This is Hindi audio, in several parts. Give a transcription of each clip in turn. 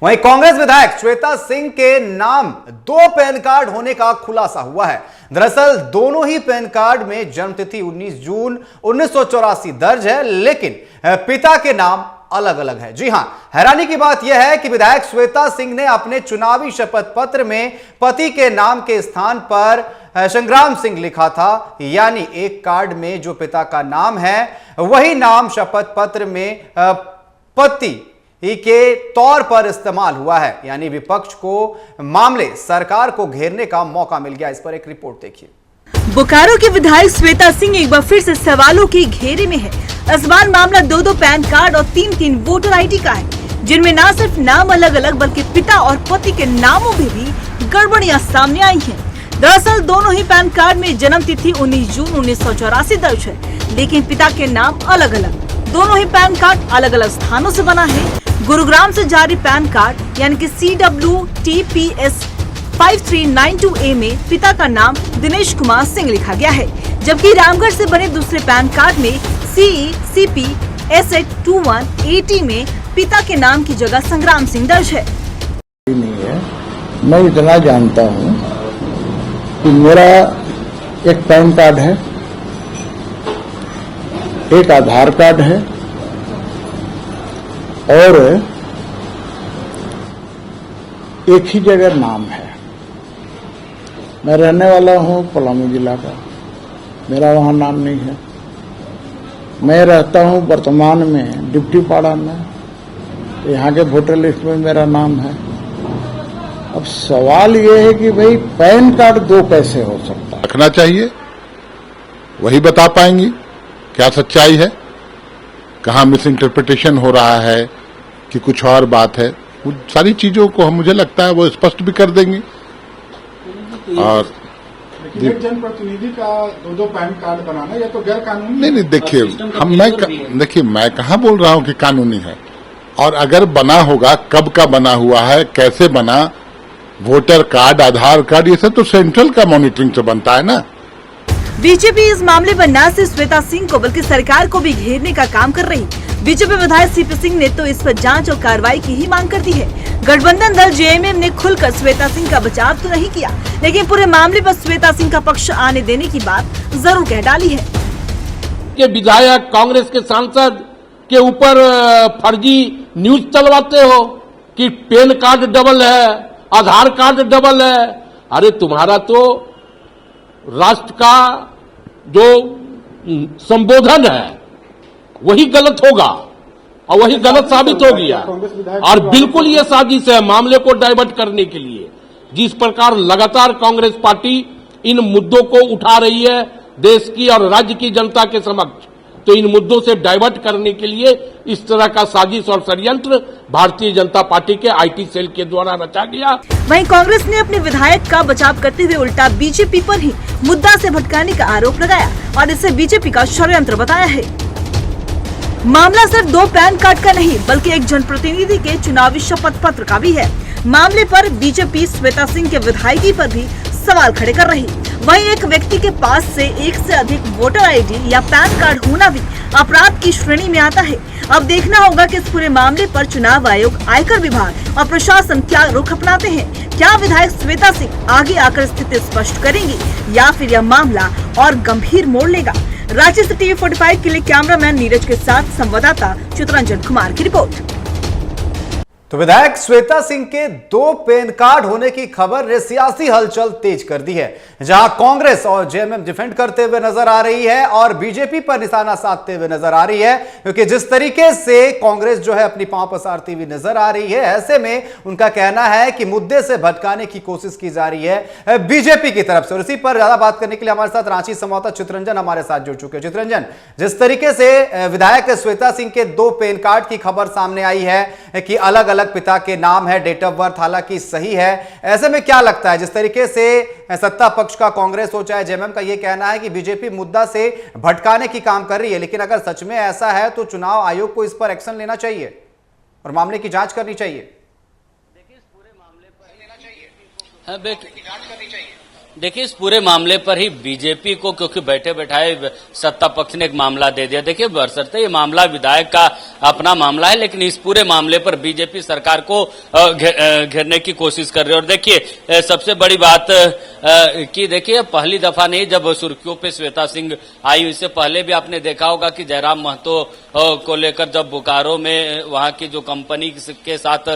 वहीं कांग्रेस विधायक श्वेता सिंह के नाम 2 पैन कार्ड होने का खुलासा हुआ है। दरअसल दोनों ही पैन कार्ड में जन्मतिथि 19 जून 1984 दर्ज है, लेकिन पिता के नाम अलग अलग है। जी हां, हैरानी की बात यह है कि विधायक श्वेता सिंह ने अपने चुनावी शपथ पत्र में पति के नाम के स्थान पर संग्राम सिंह लिखा था, यानी एक कार्ड में जो पिता का नाम है वही नाम शपथ पत्र में पति के तौर पर इस्तेमाल हुआ है। यानी विपक्ष को मामले सरकार को घेरने का मौका मिल गया। इस पर एक रिपोर्ट देखिए। बोकारो के विधायक श्वेता सिंह एक बार फिर से सवालों के घेरे में है। इस बार मामला 2 पैन कार्ड और 3 वोटर आईडी का है, जिनमें न सिर्फ नाम अलग अलग बल्कि पिता और पति के नामों में भी गड़बड़ियां सामने आई हैं। दरअसल दोनों ही पैन कार्ड में जन्म तिथि 19 जून 1984 दर्ज है, लेकिन पिता के नाम अलग अलग। दोनों ही पैन कार्ड अलग अलग स्थानों से बना है। गुरुग्राम से जारी पैन कार्ड यानी कि CWTPS 5392A में पिता का नाम दिनेश कुमार सिंह लिखा गया है, जबकि रामगढ़ से बने दूसरे पैन कार्ड में CECP SA2180 में पिता के नाम की जगह संग्राम सिंह दर्ज है। नहीं है, मैं इतना जानता हूँ कि मेरा एक पैन कार्ड है, एक आधार कार्ड है और एक ही जगह नाम है। मैं रहने वाला हूँ पलामू जिला का, मेरा वहाँ नाम नहीं है। मैं रहता हूँ वर्तमान में डिप्टी पाड़ा में, यहाँ के वोटर लिस्ट में मेरा नाम है। अब सवाल ये है कि भाई पैन कार्ड 2 कैसे हो सकता है? रखना चाहिए, वही बता पाएंगी क्या सच्चाई है, कहाँ मिस इंटरप्रिटेशन हो रहा है कि कुछ और बात है। वो सारी चीजों को मुझे लगता है वो स्पष्ट भी कर देंगे। और एक जनप्रतिनिधि का 2 पैन कार्ड बनाना या तो गैर कानूनी नहीं, देखिए मैं कहाँ बोल रहा हूँ कि कानूनी है, और अगर बना होगा कब का बना हुआ है, कैसे बना, वोटर कार्ड, आधार कार्ड, ये सब तो सेंट्रल का मॉनिटरिंग से बनता है ना। बीजेपी इस मामले पर न सिर्फ श्वेता सिंह को बल्कि सरकार को भी घेरने का काम कर रही। बीजेपी विधायक CP सिंह ने तो इस पर जांच और कार्रवाई की ही मांग कर दी है। गठबंधन दल JMM ने खुलकर श्वेता सिंह का बचाव तो नहीं किया, लेकिन पूरे मामले पर श्वेता सिंह का पक्ष आने देने की बात जरूर कह डाली है। के विधायक कांग्रेस के सांसद के ऊपर फर्जी न्यूज चलवाते हो कि पैन कार्ड डबल है, आधार कार्ड डबल है। अरे तुम्हारा तो राष्ट्र का जो संबोधन है वही गलत होगा और वही गलत साबित हो गया। और बिल्कुल ये साजिश है मामले को डाइवर्ट करने के लिए। जिस प्रकार लगातार कांग्रेस पार्टी इन मुद्दों को उठा रही है देश की और राज्य की जनता के समक्ष, तो इन मुद्दों से डाइवर्ट करने के लिए इस तरह का साजिश और षड्यंत्र भारतीय जनता पार्टी के IT सेल के द्वारा रचा गया। वहीं कांग्रेस ने अपने विधायक का बचाव करते हुए उल्टा बीजेपी पर ही मुद्दा से भटकाने का आरोप लगाया और इसे बीजेपी का षड्यंत्र बताया है। मामला सिर्फ 2 पैन कार्ड का नहीं बल्कि एक जनप्रतिनिधि के चुनावी शपथ पत्र का भी है। मामले पर बीजेपी श्वेता सिंह के विधायकी पर भी सवाल खड़े कर रही। वहीं एक व्यक्ति के पास से एक से अधिक वोटर आईडी या पैन कार्ड होना भी अपराध की श्रेणी में आता है। अब देखना होगा कि इस पूरे मामले पर चुनाव आयोग, आयकर विभाग और प्रशासन क्या रुख अपनाते हैं। क्या विधायक श्वेता सिंह आगे आकर स्थिति स्पष्ट करेंगी या फिर यह मामला और गंभीर मोड़ लेगा? रांची से TV 45 के लिए कैमरामैन नीरज के साथ संवाददाता चित्रंजन कुमार की रिपोर्ट। तो विधायक श्वेता सिंह के 2 पैन कार्ड होने की खबर ने सियासी हलचल तेज कर दी है, जहां कांग्रेस और JMM डिफेंड करते हुए नजर आ रही है और बीजेपी पर निशाना साधते हुए नजर आ रही है, क्योंकि जिस तरीके से कांग्रेस जो है अपनी पांव पसारती हुई नजर आ रही है, ऐसे में उनका कहना है कि मुद्दे से भटकाने की कोशिश की जा रही है बीजेपी की तरफ से। और इसी पर ज्यादा बात करने के लिए हमारे साथ रांची संवाददाता चित्रंजन हमारे साथ जुड़ चुके हैं। चित्रंजन, जिस तरीके से विधायक श्वेता सिंह के 2 पैन कार्ड की खबर सामने आई है कि अलग अलग पिता के नाम है, डेट ऑफ बर्थ हालांकि सही है, ऐसे में क्या लगता है जिस तरीके से सत्ता पक्ष का कांग्रेस हो चाहे JMM का ये कहना है कि बीजेपी मुद्दा से भटकाने की काम कर रही है, लेकिन अगर सच में ऐसा है तो चुनाव आयोग को इस पर एक्शन लेना चाहिए और मामले की जांच करनी चाहिए। देखिए, इस पूरे मामले पर लेना चाहिए, जांच करनी चाहिए। देखिए, इस पूरे मामले पर ही बीजेपी को, क्योंकि बैठे बैठाए सत्ता पक्ष ने एक मामला दे दिया। देखिए, बरसरते ये मामला विधायक का अपना मामला है, लेकिन इस पूरे मामले पर बीजेपी सरकार को घेरने की कोशिश कर रही है। और देखिए, सबसे बड़ी बात कि देखिए, पहली दफा नहीं जब सुर्खियों पे श्वेता सिंह आई, इससे पहले भी आपने देखा होगा कि जयराम महतो को लेकर जब बोकारो में वहां की जो कंपनी के साथ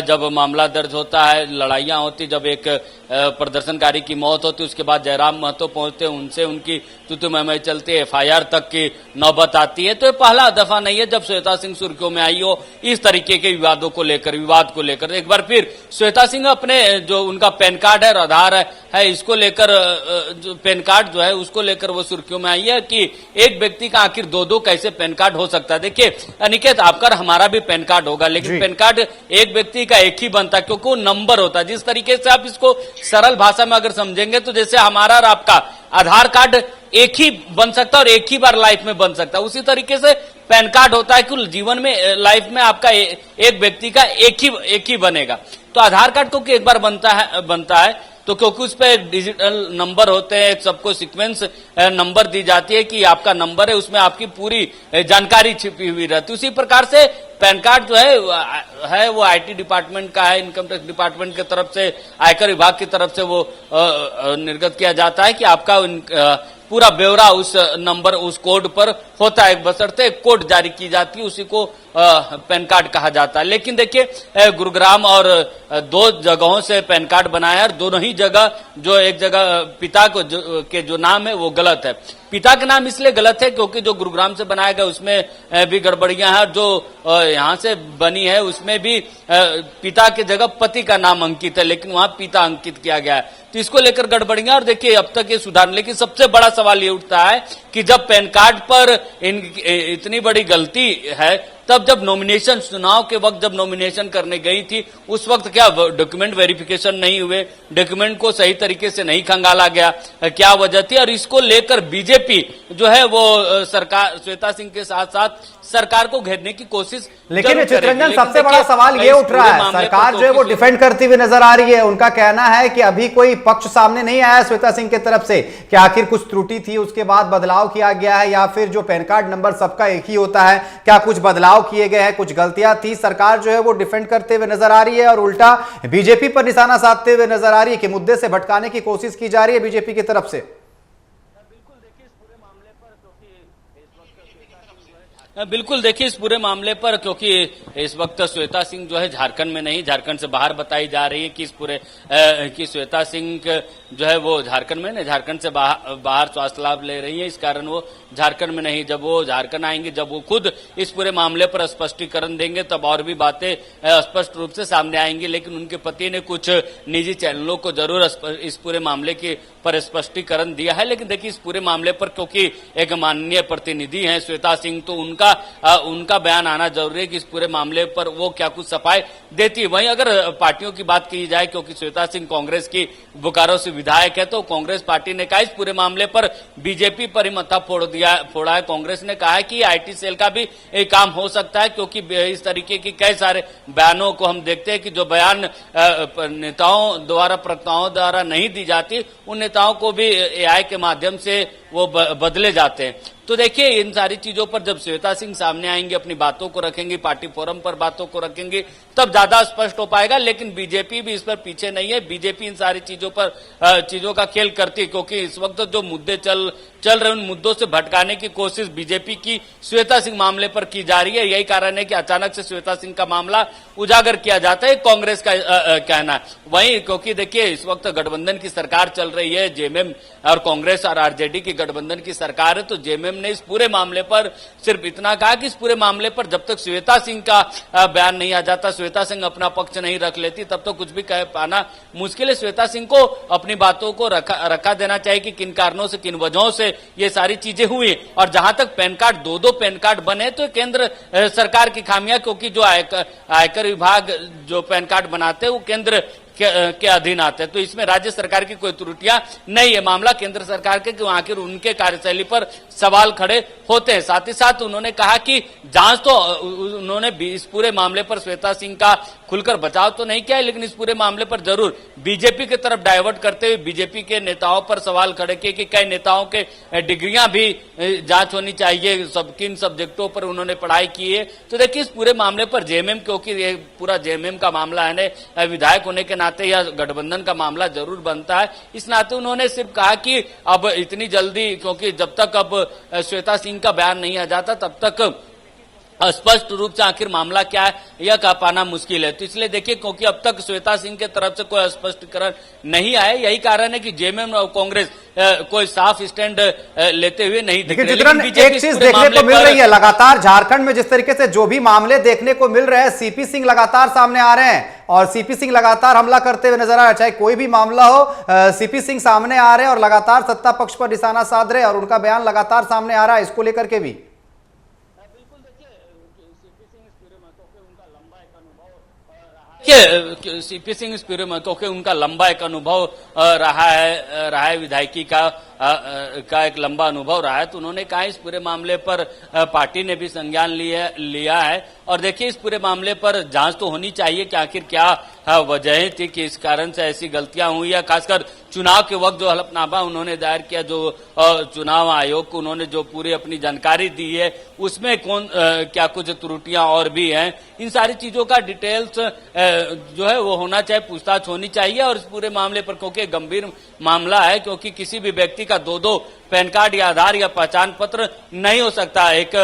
जब मामला दर्ज होता है, लड़ाइयां होती, जब एक प्रदर्शनकारी की मौत होती, उसके बाद जयराम महतो पहुंचते, उनसे उनकी तुतुमय चलती, एफआईआर तक की नौबत आती है। तो ये पहला दफा नहीं है जब श्वेता सिंह सुर्खियों में आई हो इस तरीके के विवाद को लेकर। एक बार फिर श्वेता सिंह अपने जो उनका पैन कार्ड है और आधार है इसको लेकर, जो पैन कार्ड जो है उसको लेकर वो सुर्खियों में आई है कि एक व्यक्ति का आखिर दो कैसे पैन कार्ड हो सकता है। देखिए अनिकेत, आपका हमारा भी पैन कार्ड होगा, लेकिन पैन कार्ड एक व्यक्ति का एक ही बनता है, क्योंकि वो नंबर होता है। जिस तरीके से आप इसको सरल भाषा में अगर समझेंगे तो जैसे हमारा और आपका आधार कार्ड एक ही बन सकता है और एक ही बार लाइफ में बन सकता है, उसी तरीके से पैन कार्ड होता है कि जीवन में, लाइफ में आपका एक व्यक्ति का एक ही बनेगा। तो आधार कार्ड क्योंकि एक बार बनता है तो क्योंकि उस पर डिजिटल नंबर होते हैं, सबको सीक्वेंस नंबर दी जाती है कि आपका नंबर है, उसमें आपकी पूरी जानकारी छिपी हुई रहती है। उसी प्रकार से पैन कार्ड जो है वो आईटी डिपार्टमेंट का है, इनकम टैक्स डिपार्टमेंट की तरफ से, आयकर विभाग की तरफ से वो निर्गत किया जाता है कि आपका पूरा ब्यौरा उस नंबर, उस कोड पर होता है, बशर्ते एक कोड जारी की जाती है, उसी को पैन कार्ड कहा जाता है। लेकिन देखिए, गुरुग्राम और दो जगहों से पैन कार्ड बनाया और दोनों ही जगह, जो एक जगह पिता के जो नाम है वो गलत है। पिता का नाम इसलिए गलत है क्योंकि जो गुरुग्राम से बनाया गया उसमें भी गड़बड़ियां हैं, और जो यहां से बनी है उसमें भी पिता की जगह पति का नाम अंकित है, लेकिन वहां पिता अंकित किया गया है। तो इसको लेकर गड़बड़ियां, और देखिए अब तक ये सुधार। लेकिन सबसे बड़ा सवाल ये उठता है कि जब पैन कार्ड पर इतनी बड़ी गलती है, तब जब नॉमिनेशन, चुनाव के वक्त जब नॉमिनेशन करने गई थी, उस वक्त क्या डॉक्यूमेंट वेरिफिकेशन नहीं हुए, डॉक्यूमेंट को सही तरीके से नहीं खंगाला गया, क्या वजह थी? और इसको लेकर बीजेपी जो है वो सरकार, श्वेता सिंह के साथ साथ सरकार को घेरने की कोशिश। लेकिन चित्ररंजन, सबसे बड़ा सवाल ये उठ रहा है, सरकार जो है वो डिफेंड करती हुई नजर आ रही है। उनका कहना है कि अभी कोई पक्ष सामने नहीं आया श्वेता सिंह की तरफ से कि आखिर कुछ त्रुटि थी, उसके बाद बदलाव किया गया है, या फिर जो पैन कार्ड नंबर सबका एक ही होता है, क्या कुछ बदलाव किए गए हैं, कुछ गलतियां थी। सरकार जो है वो डिफेंड करते हुए नजर आ रही है और उल्टा बीजेपी पर निशाना साधते हुए नजर आ रही है कि मुद्दे से भटकाने की कोशिश की जा रही है बीजेपी की तरफ से। बिल्कुल देखिए, इस पूरे मामले पर क्योंकि इस वक्त श्वेता सिंह जो है झारखंड में नहीं, झारखंड से बाहर बताई जा रही है कि इस पूरे कि श्वेता सिंह जो है वो झारखंड में नहीं, झारखंड से बाहर स्वास्थ्य लाभ ले रही है, इस कारण वो झारखंड में नहीं। जब वो झारखंड आएंगे, जब वो खुद इस पूरे मामले पर स्पष्टीकरण देंगे, तब और भी बातें स्पष्ट रूप से सामने आएंगी। लेकिन उनके पति ने कुछ निजी चैनलों को जरूर इस पूरे मामले के पर स्पष्टीकरण दिया है। लेकिन देखिए, इस पूरे मामले पर क्योंकि एक माननीय प्रतिनिधि है श्वेता सिंह, तो उनका बयान आना जरूरी है कि इस पूरे मामले पर वो क्या कुछ सफाई देती है। वहीं अगर पार्टियों की बात की जाए, क्योंकि श्वेता सिंह कांग्रेस की बोकारो से विधायक है, तो कांग्रेस पार्टी ने कहा इस पूरे मामले पर बीजेपी पर ही मत्था फोड़ा है। कांग्रेस ने कहा है कि आईटी सेल का भी एक काम हो सकता है, क्योंकि इस तरीके की कई सारे बयानों को हम देखते हैं कि जो बयान नेताओं द्वारा, प्रवक्ताओं द्वारा नहीं दी जाती, उन नेताओं को भी एआई के माध्यम से वो बदले जाते हैं। तो देखिए, इन सारी चीजों पर जब श्वेता सिंह सामने आएंगे, अपनी बातों को रखेंगे, पार्टी फोरम पर बातों को रखेंगे, तब ज्यादा स्पष्ट हो पाएगा। लेकिन बीजेपी भी इस पर पीछे नहीं है। बीजेपी इन सारी चीजों का खेल करती है, क्योंकि इस वक्त जो मुद्दे चल रहे, उन मुद्दों से भटकाने की कोशिश बीजेपी की श्वेता सिंह मामले पर की जा रही है। यही कारण है कि अचानक से श्वेता सिंह का मामला उजागर किया जाता है, कांग्रेस का कहना है। वहीं क्योंकि देखिए, इस वक्त गठबंधन की सरकार चल रही है, जेएमएम और कांग्रेस और आरजेडी की गठबंधन की सरकार है, तो जेएमएम ने इस पूरे मामले पर सिर्फ इतना कहा कि इस पूरे मामले पर जब तक श्वेता सिंह का बयान नहीं आ जाता, श्वेता सिंह अपना पक्ष नहीं रख लेती, तब तो कुछ भी कह पाना मुश्किल है। श्वेता सिंह को अपनी बातों को रखा देना चाहिए कि किन कारणों से, किन वजहों से ये सारी चीजें हुई। और जहां तक पैन कार्ड, दो पैन कार्ड बने, तो केंद्र सरकार की खामियां, क्योंकि जो आयकर विभाग जो पैन कार्ड बनाते हैं वो केंद्र के अधीन आते हैं, तो इसमें राज्य सरकार की कोई त्रुटियां नहीं है। मामला केंद्र सरकार के, क्यों आखिर उनके कार्यशैली पर सवाल खड़े होते हैं। साथ ही साथ उन्होंने कहा कि जांच तो उन्होंने इस पूरे मामले पर श्वेता सिंह का खुलकर बचाव तो नहीं किया है, लेकिन इस पूरे मामले पर जरूर बीजेपी की तरफ डाइवर्ट करते हुए बीजेपी के नेताओं पर सवाल खड़े किए कि कई नेताओं के डिग्रियां भी जांच होनी चाहिए, किन सब्जेक्टों पर उन्होंने पढ़ाई की है। तो देखिए इस पूरे मामले पर जेएमएम, क्योंकि ये पूरा जेएमएम का मामला है, विधायक होने के नाते या गठबंधन का मामला जरूर बनता है, इस नाते उन्होंने सिर्फ कहा कि अब इतनी जल्दी, क्योंकि जब तक अब श्वेता सिंह का बयान नहीं आ जाता तब तक स्पष्ट रूप से आखिर मामला क्या है यह कह पाना मुश्किल है। तो इसलिए देखिए, क्योंकि अब तक श्वेता सिंह के तरफ से कोई स्पष्टीकरण नहीं आया, यही कारण है कि जेएमएम और कांग्रेस कोई साफ स्टैंड लेते हुए नहीं दिख रहे। लेकिन एक चीज देखने को मिल रही है, लगातार झारखंड में जिस तरीके से जो भी मामले देखने को मिल रहे हैं, सीपी सिंह लगातार सामने आ रहे हैं और सीपी सिंह लगातार हमला करते हुए नजर आ रहे हैं। चाहे कोई भी मामला हो, सीपी सिंह सामने आ रहे हैं और लगातार सत्ता पक्ष पर निशाना साध रहे हैं और उनका बयान लगातार सामने आ रहा है इसको लेकर के भी। सीपी सिंह इस पूरे में, क्योंकि उनका लंबा एक अनुभव रहा है विधायकी का एक लंबा अनुभव रहा है, तो उन्होंने कहा इस पूरे मामले पर पार्टी ने भी संज्ञान लिया है। और देखिए इस पूरे मामले पर जांच तो होनी चाहिए कि आखिर क्या वजह थी कि इस कारण से ऐसी गलतियां हुई है। खासकर चुनाव के वक्त जो हलफनामा उन्होंने दायर किया, जो चुनाव आयोग को उन्होंने जो पूरी अपनी जानकारी दी है, उसमें क्या कुछ त्रुटियां और भी हैं, इन सारी चीजों का डिटेल्स जो है वो होना चाहिए, पूछताछ होनी चाहिए। और इस पूरे मामले पर, क्योंकि गंभीर मामला है, क्योंकि किसी भी व्यक्ति का दो पैन कार्ड या आधार या पहचान पत्र नहीं हो सकता, एक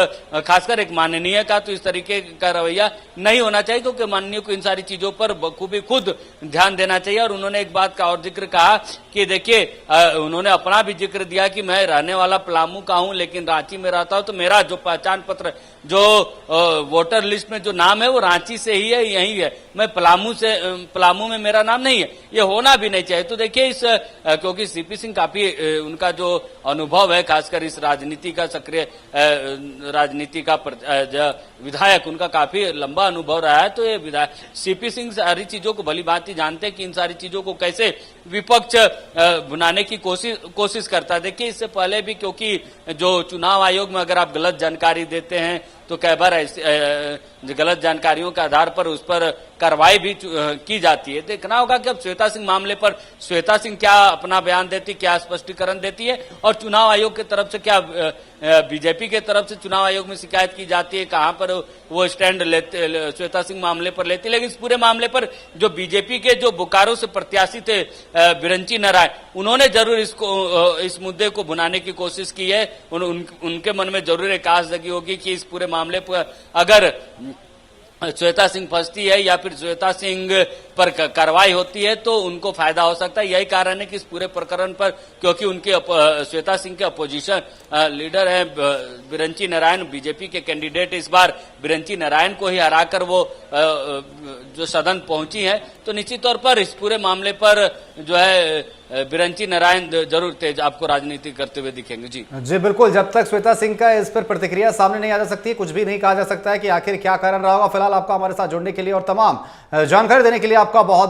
खासकर एक माननीय का, तो इस तरीके का रवैया नहीं होना चाहिए, क्योंकि माननीय को इन सारी चीजों पर बखूबी खुद ध्यान देना चाहिए। और उन्होंने एक बात का और जिक्र कहा कि देखिए, उन्होंने अपना भी जिक्र दिया कि मैं रहने वाला पलामू का हूं, लेकिन रांची में रहता हूं, तो मेरा जो पहचान पत्र, जो वोटर लिस्ट में जो नाम है वो रांची से ही है, यही है, मैं पलामू में मेरा नाम नहीं है, ये होना भी नहीं चाहिए। तो देखिए क्योंकि सीपी सिंह काफी उनका जो अनुभव है, खासकर इस राजनीति का सक्रिय राजनीति का विधायक, उनका काफी लंबा अनुभव रहा है, तो ये विधायक सीपी सिंह सारी चीजों को भली भांति जानते हैं कि इन सारी चीजों को कैसे विपक्ष बनाने की कोशिश करता है। देखिए इससे पहले भी, क्योंकि जो चुनाव आयोग में अगर आप गलत जानकारी देते हैं तो कई बार गलत जानकारियों के आधार पर उस पर कार्रवाई भी की जाती है। देखना होगा कि अब श्वेता सिंह मामले पर श्वेता सिंह क्या अपना बयान देती, क्या स्पष्टीकरण देती है, और चुनाव आयोग की तरफ से क्या, बीजेपी के तरफ से चुनाव आयोग में शिकायत की जाती है, कहां पर वो स्टैंड लेते श्वेता सिंह मामले पर लेती है। लेकिन इस पूरे मामले पर जो बीजेपी के जो बोकारो से प्रत्याशी थे बिरंची नारायण, उन्होंने जरूर इस मुद्दे को भुनाने की कोशिश की है। उनके मन में जरूर एक आस जगी होगी कि इस पूरे मामले पर अगर श्वेता सिंह फंसती है या फिर श्वेता सिंह पर कार्रवाई होती है तो उनको फायदा हो सकता है। यही कारण है कि इस पूरे प्रकरण पर, क्योंकि उनके श्वेता सिंह के अपोजिशन लीडर हैं बिरंची नारायण, बीजेपी के कैंडिडेट, इस बार बिरंची नारायण को ही हराकर वो जो सदन पहुंची है, तो निश्चित तौर पर इस पूरे मामले पर जो है बिरंची नारायण जरूर तेज आपको राजनीति करते हुए दिखेंगे। जी बिल्कुल, जब तक श्वेता सिंह का इस पर प्रतिक्रिया सामने नहीं आ जा सकती, कुछ भी नहीं कहा जा सकता है कि आखिर क्या कारण रहा होगा। फिलहाल आपका हमारे साथ जुड़ने के लिए और तमाम जानकारी देने के लिए आपका बहुत बहुत